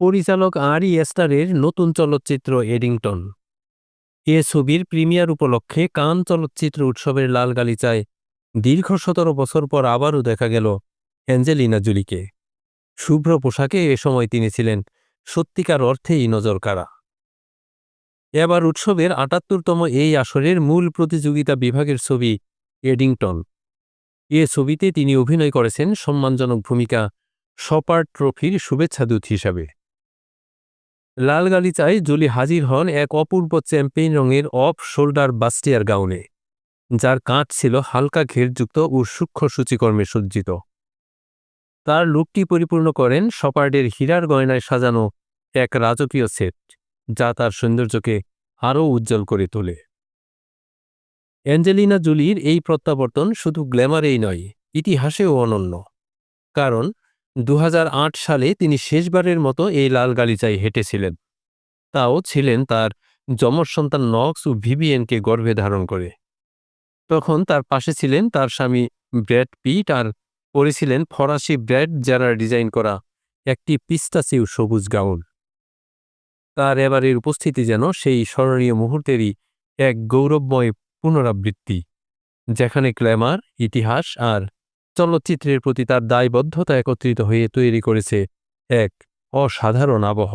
পরিচালক আরি এস্টারের নতুন চলচ্চিত্র এডিংটন। এ ছবির প্রিমিয়ার উপলক্ষে কান চলচ্চিত্র উৎসবের লাল গালিচায় দীর্ঘ ১৭ বছর পর আবারও দেখা গেল অ্যাঞ্জেলিনা জোলিকে। শুভ্র পোশাকে এ সময় তিনি ছিলেন সত্যিকার অর্থেই নজরকাড়া। এবার উৎসবের ৭৮তম এই আসরের মূল প্রতিযোগিতা বিভাগের ছবি এডিংটন। এ ছবিতে তিনি অভিনয় করেছেন সম্মানজনক ভূমিকা শপার্ড ট্রফির শুভেচ্ছাদূত হিসাবে। লাল গালিচায় জোলি হাজির হন এক অপূর্ব চ্যাম্পেইন রঙের অফ শোল্ডার বাস্টিয়ার গাউনে, যার কাঁধ ছিল হালকা ঘেরযুক্ত ও সূক্ষ্ম সূচিকর্মে সজ্জিত। তার লুকটি পরিপূর্ণ করেন শপার্ডের হীরার গয়নায় সাজানো এক রাজকীয় সেট, যা তার সৌন্দর্যকে আরও উজ্জ্বল করে তোলে। অ্যাঞ্জেলিনা জোলির এই প্রত্যাবর্তন শুধু গ্ল্যামারেই নয়, ইতিহাসেও অনন্য। কারণ ২০০৮ সালে তিনি শেষবারের মতো এই লাল গালিচায় হেঁটেছিলেন, তাও ছিলেন তার যমজ সন্তান নক্স ও ভিভিয়েনকে গর্ভে ধারণ করে। তখন তার পাশে ছিলেন তার স্বামী ব্র্যাড পিট, আর পরেছিলেন ফরাসি ব্র্যাড জারার ডিজাইন করা একটি পিস্তাচিউ সবুজ গাউন। তার এবারের উপস্থিতি যেন সেই স্মরণীয় মুহূর্তেরই এক গৌরবময় পুনরাবৃত্তি, যেখানে গ্ল্যামার, ইতিহাস আর চলচ্চিত্রের প্রতি তার দায়বদ্ধতা একত্রিত হয়ে তৈরি করেছে এক অসাধারণ আবহ।